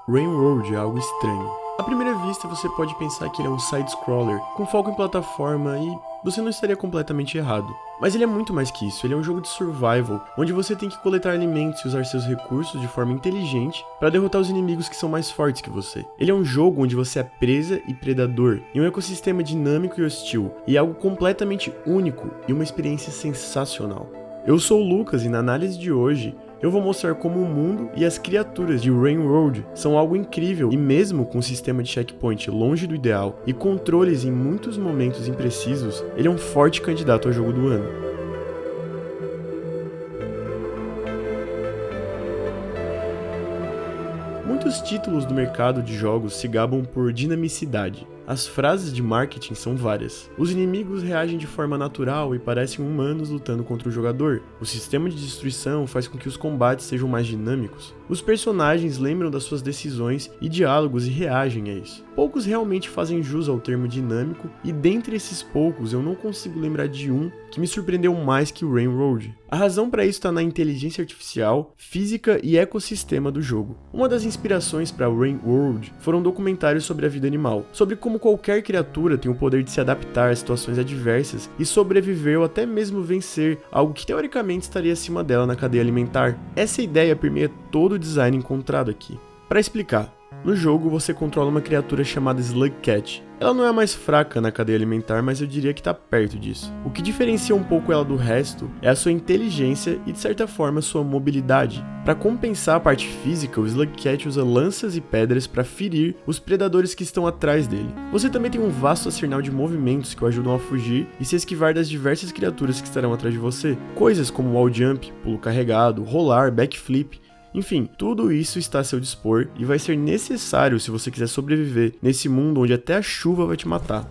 Rainworld é algo estranho. À primeira vista, você pode pensar que ele é um side-scroller, com foco em plataforma, e você não estaria completamente errado. Mas ele é muito mais que isso, ele é um jogo de survival, onde você tem que coletar alimentos e usar seus recursos de forma inteligente para derrotar os inimigos que são mais fortes que você. Ele é um jogo onde você é presa e predador, em um ecossistema dinâmico e hostil, e é algo completamente único e uma experiência sensacional. Eu sou o Lucas e na análise de hoje, eu vou mostrar como o mundo e as criaturas de Rainworld são algo incrível e mesmo com um sistema de checkpoint longe do ideal e controles em muitos momentos imprecisos, ele é um forte candidato ao jogo do ano. Muitos títulos do mercado de jogos se gabam por dinamicidade. As frases de marketing são várias. Os inimigos reagem de forma natural e parecem humanos lutando contra o jogador. O sistema de destruição faz com que os combates sejam mais dinâmicos. Os personagens lembram das suas decisões e diálogos e reagem a isso. Poucos realmente fazem jus ao termo dinâmico, e dentre esses poucos eu não consigo lembrar de um que me surpreendeu mais que o Rainworld. A razão para isso está na inteligência artificial, física e ecossistema do jogo. Uma das inspirações para Rainworld foram documentários sobre a vida animal, sobre como qualquer criatura tem o poder de se adaptar a situações adversas e sobreviver ou até mesmo vencer algo que teoricamente estaria acima dela na cadeia alimentar. Essa ideia permeia todo o design encontrado aqui. Para explicar, no jogo você controla uma criatura chamada Slugcat. Ela não é a mais fraca na cadeia alimentar, mas eu diria que está perto disso. O que diferencia um pouco ela do resto é a sua inteligência e de certa forma sua mobilidade. Para compensar a parte física, o Slugcat usa lanças e pedras para ferir os predadores que estão atrás dele. Você também tem um vasto arsenal de movimentos que o ajudam a fugir e se esquivar das diversas criaturas que estarão atrás de você. Coisas como wall jump, pulo carregado, rolar, backflip. Enfim, tudo isso está a seu dispor e vai ser necessário se você quiser sobreviver nesse mundo onde até a chuva vai te matar.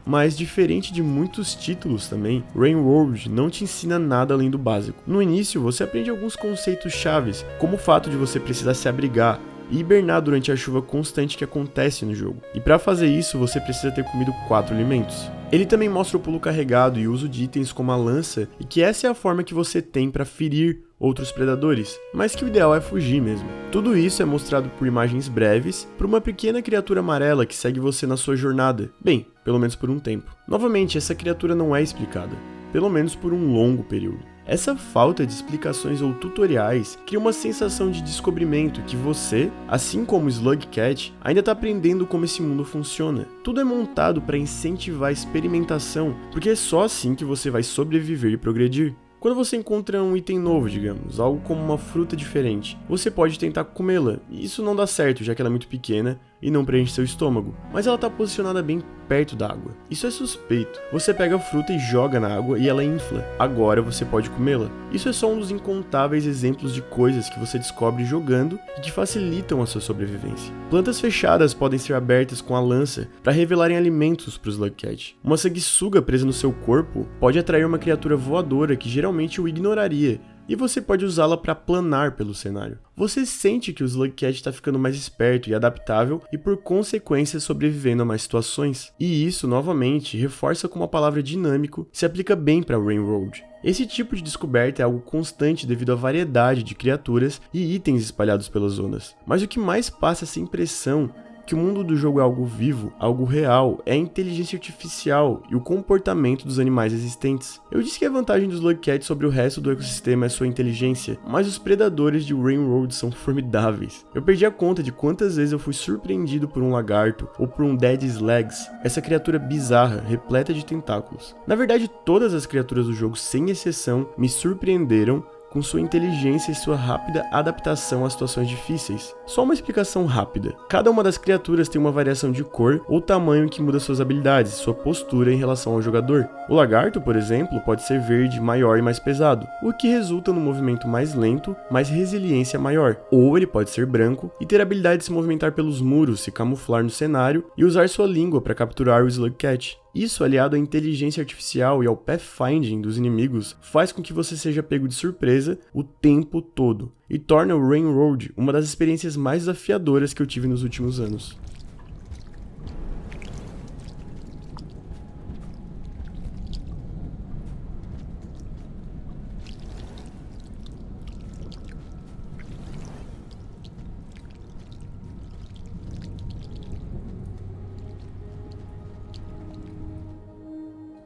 Mas, diferente de muitos títulos também, Rainworld não te ensina nada além do básico. No início, você aprende alguns conceitos chaves, como o fato de você precisar se abrigar e hibernar durante a chuva constante que acontece no jogo. E para fazer isso, você precisa ter comido 4 alimentos. Ele também mostra o pulo carregado e o uso de itens como a lança, e que essa é a forma que você tem para ferir outros predadores, mas que o ideal é fugir mesmo. Tudo isso é mostrado por imagens breves, por uma pequena criatura amarela que segue você na sua jornada. Bem, pelo menos por um tempo. Novamente, essa criatura não é explicada, pelo menos por um longo período. Essa falta de explicações ou tutoriais cria uma sensação de descobrimento que você, assim como o Slugcat, ainda está aprendendo como esse mundo funciona. Tudo é montado para incentivar a experimentação, porque é só assim que você vai sobreviver e progredir. Quando você encontra um item novo, digamos, algo como uma fruta diferente, você pode tentar comê-la, e isso não dá certo, já que ela é muito pequena e não preenche seu estômago, mas ela está posicionada bem perto da água. Isso é suspeito. Você pega a fruta e joga na água e ela infla. Agora você pode comê-la. Isso é só um dos incontáveis exemplos de coisas que você descobre jogando e que facilitam a sua sobrevivência. Plantas fechadas podem ser abertas com a lança para revelarem alimentos para o Slugcat. Uma sanguessuga presa no seu corpo pode atrair uma criatura voadora que geralmente o ignoraria, e você pode usá-la para planar pelo cenário. Você sente que o Slugcat está ficando mais esperto e adaptável e por consequência sobrevivendo a mais situações. E isso, novamente, reforça como a palavra dinâmico se aplica bem para Rainworld. Esse tipo de descoberta é algo constante devido à variedade de criaturas e itens espalhados pelas zonas. Mas o que mais passa essa impressão que o mundo do jogo é algo vivo, algo real, é a inteligência artificial e o comportamento dos animais existentes. Eu disse que a vantagem do Slugcat sobre o resto do ecossistema é sua inteligência, mas os predadores de Rainworld são formidáveis. Eu perdi a conta de quantas vezes eu fui surpreendido por um lagarto ou por um Dead Slugs, essa criatura bizarra, repleta de tentáculos. Na verdade, todas as criaturas do jogo, sem exceção, me surpreenderam com sua inteligência e sua rápida adaptação a situações difíceis. Só uma explicação rápida. Cada uma das criaturas tem uma variação de cor ou tamanho que muda suas habilidades, sua postura em relação ao jogador. O lagarto, por exemplo, pode ser verde, maior e mais pesado, o que resulta num movimento mais lento, mas resiliência maior. Ou ele pode ser branco e ter a habilidade de se movimentar pelos muros, se camuflar no cenário e usar sua língua para capturar o Slugcat. Isso, aliado à inteligência artificial e ao pathfinding dos inimigos, faz com que você seja pego de surpresa o tempo todo, e torna o Rainworld uma das experiências mais desafiadoras que eu tive nos últimos anos.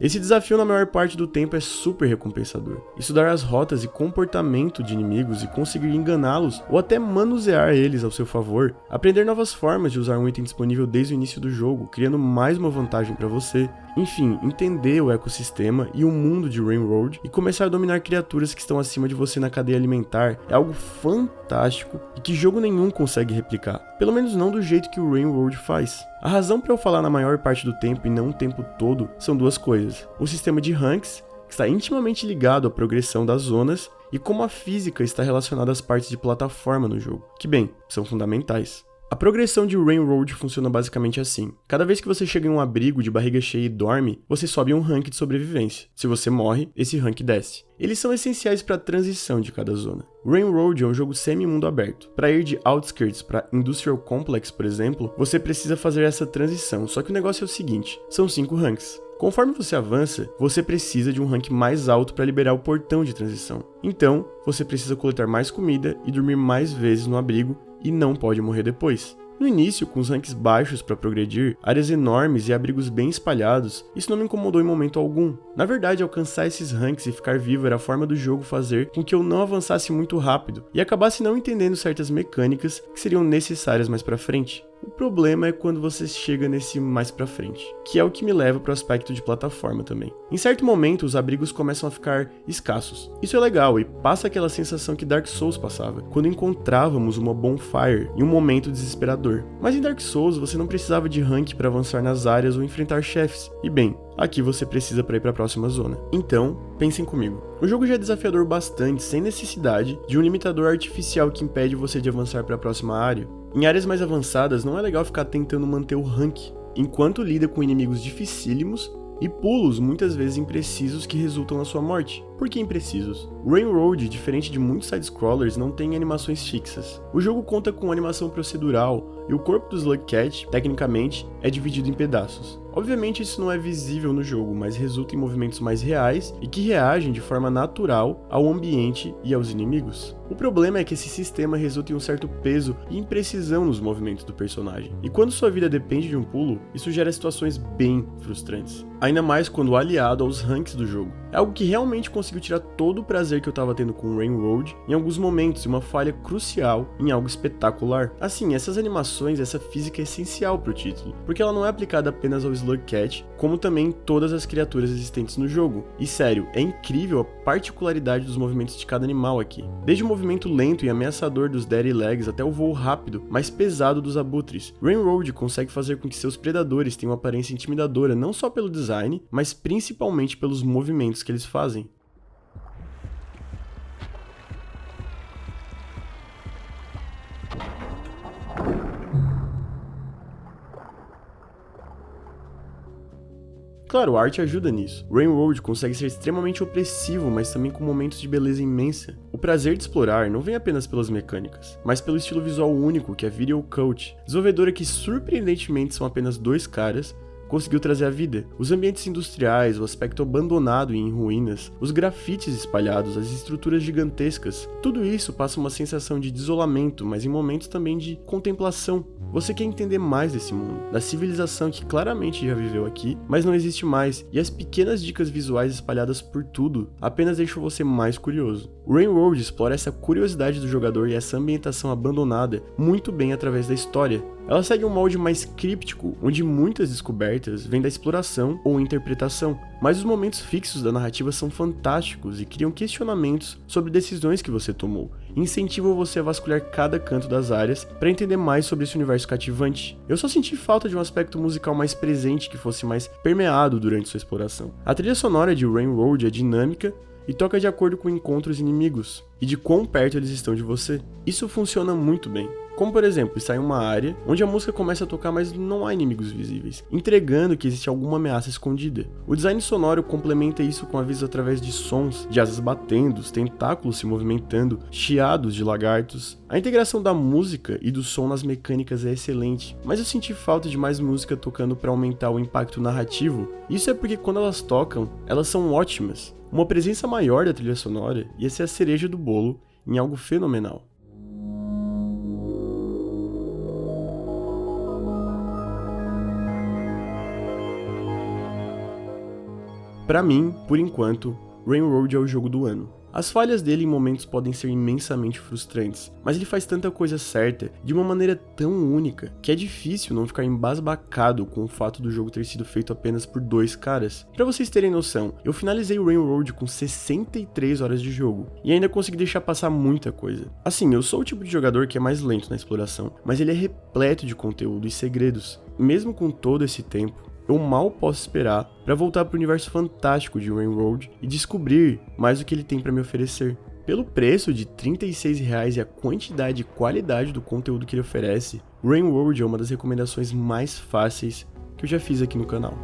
Esse desafio na maior parte do tempo é super recompensador. Estudar as rotas e comportamento de inimigos e conseguir enganá-los ou até manusear eles ao seu favor, aprender novas formas de usar um item disponível desde o início do jogo, criando mais uma vantagem para você. Enfim, entender o ecossistema e o mundo de Railroad e começar a dominar criaturas que estão acima de você na cadeia alimentar é algo fantástico e que jogo nenhum consegue replicar, pelo menos não do jeito que o Railroad faz. A razão para eu falar na maior parte do tempo e não o tempo todo são duas coisas: o sistema de ranks, que está intimamente ligado à progressão das zonas, e como a física está relacionada às partes de plataforma no jogo, que bem, são fundamentais. A progressão de Railroad funciona basicamente assim. Cada vez que você chega em um abrigo de barriga cheia e dorme, você sobe um rank de sobrevivência. Se você morre, esse rank desce. Eles são essenciais para a transição de cada zona. Railroad é um jogo semi-mundo aberto. Para ir de Outskirts para Industrial Complex, por exemplo, você precisa fazer essa transição, só que o negócio é o seguinte, são 5 ranks. Conforme você avança, você precisa de um rank mais alto para liberar o portão de transição. Então, você precisa coletar mais comida e dormir mais vezes no abrigo e não pode morrer depois. No início, com os ranks baixos para progredir, áreas enormes e abrigos bem espalhados, isso não me incomodou em momento algum. Na verdade, alcançar esses ranks e ficar vivo era a forma do jogo fazer com que eu não avançasse muito rápido e acabasse não entendendo certas mecânicas que seriam necessárias mais para frente. O problema é quando você chega nesse mais pra frente, que é o que me leva pro aspecto de plataforma também. Em certo momento, os abrigos começam a ficar escassos. Isso é legal e passa aquela sensação que Dark Souls passava, quando encontrávamos uma bonfire em um momento desesperador. Mas em Dark Souls, você não precisava de rank para avançar nas áreas ou enfrentar chefes. E bem, aqui você precisa para ir para a próxima zona. Então, pensem comigo. O jogo já é desafiador bastante, sem necessidade de um limitador artificial que impede você de avançar para a próxima área. Em áreas mais avançadas, não é legal ficar tentando manter o rank, enquanto lida com inimigos dificílimos e pulos muitas vezes imprecisos que resultam na sua morte. Por que imprecisos? Railroad, diferente de muitos side-scrollers, não tem animações fixas. O jogo conta com animação procedural e o corpo do Slugcat, tecnicamente, é dividido em pedaços. Obviamente isso não é visível no jogo, mas resulta em movimentos mais reais e que reagem de forma natural ao ambiente e aos inimigos. O problema é que esse sistema resulta em um certo peso e imprecisão nos movimentos do personagem. E quando sua vida depende de um pulo, isso gera situações bem frustrantes. Ainda mais quando aliado aos ranks do jogo. É algo que realmente conseguiu tirar todo o prazer que eu tava tendo com Railroad em alguns momentos e uma falha crucial em algo espetacular. Assim, essas animações, essa física é essencial pro título, porque ela não é aplicada apenas ao Slugcat, como também em todas as criaturas existentes no jogo. E sério, é incrível a particularidade dos movimentos de cada animal aqui. Desde o movimento lento e ameaçador dos Daddy Legs até o voo rápido, mais pesado dos abutres. Railroad consegue fazer com que seus predadores tenham uma aparência intimidadora não só pelo design, mas principalmente pelos movimentos que eles fazem. Claro, a arte ajuda nisso. Railroad consegue ser extremamente opressivo, mas também com momentos de beleza imensa. O prazer de explorar não vem apenas pelas mecânicas, mas pelo estilo visual único que a Video Cult, desenvolvedora que surpreendentemente são apenas 2 caras, conseguiu trazer à vida. Os ambientes industriais, o aspecto abandonado e em ruínas, os grafites espalhados, as estruturas gigantescas, tudo isso passa uma sensação de isolamento, mas em momentos também de contemplação. Você quer entender mais desse mundo, da civilização que claramente já viveu aqui, mas não existe mais, e as pequenas dicas visuais espalhadas por tudo apenas deixam você mais curioso. O Railroad explora essa curiosidade do jogador e essa ambientação abandonada muito bem através da história. Ela segue um molde mais críptico, onde muitas descobertas vêm da exploração ou interpretação, mas os momentos fixos da narrativa são fantásticos e criam questionamentos sobre decisões que você tomou, e incentivam você a vasculhar cada canto das áreas para entender mais sobre esse universo cativante. Eu só senti falta de um aspecto musical mais presente que fosse mais permeado durante sua exploração. A trilha sonora de Railroad é dinâmica e toca de acordo com encontros inimigos e de quão perto eles estão de você. Isso funciona muito bem. Como por exemplo, está em uma área onde a música começa a tocar, mas não há inimigos visíveis, entregando que existe alguma ameaça escondida. O design sonoro complementa isso com avisos através de sons, de asas batendo, tentáculos se movimentando, chiados de lagartos. A integração da música e do som nas mecânicas é excelente, mas eu senti falta de mais música tocando para aumentar o impacto narrativo. Isso é porque quando elas tocam, elas são ótimas. Uma presença maior da trilha sonora ia ser a cereja do bolo em algo fenomenal. Pra mim, por enquanto, Rainworld é o jogo do ano. As falhas dele em momentos podem ser imensamente frustrantes, mas ele faz tanta coisa certa, de uma maneira tão única, que é difícil não ficar embasbacado com o fato do jogo ter sido feito apenas por 2 caras. Pra vocês terem noção, eu finalizei o Rainworld com 63 horas de jogo, e ainda consegui deixar passar muita coisa. Assim, eu sou o tipo de jogador que é mais lento na exploração, mas ele é repleto de conteúdo e segredos. Mesmo com todo esse tempo, eu mal posso esperar para voltar para o universo fantástico de Rainworld e descobrir mais o que ele tem para me oferecer. Pelo preço de R$ 36 e a quantidade e qualidade do conteúdo que ele oferece, Rainworld é uma das recomendações mais fáceis que eu já fiz aqui no canal.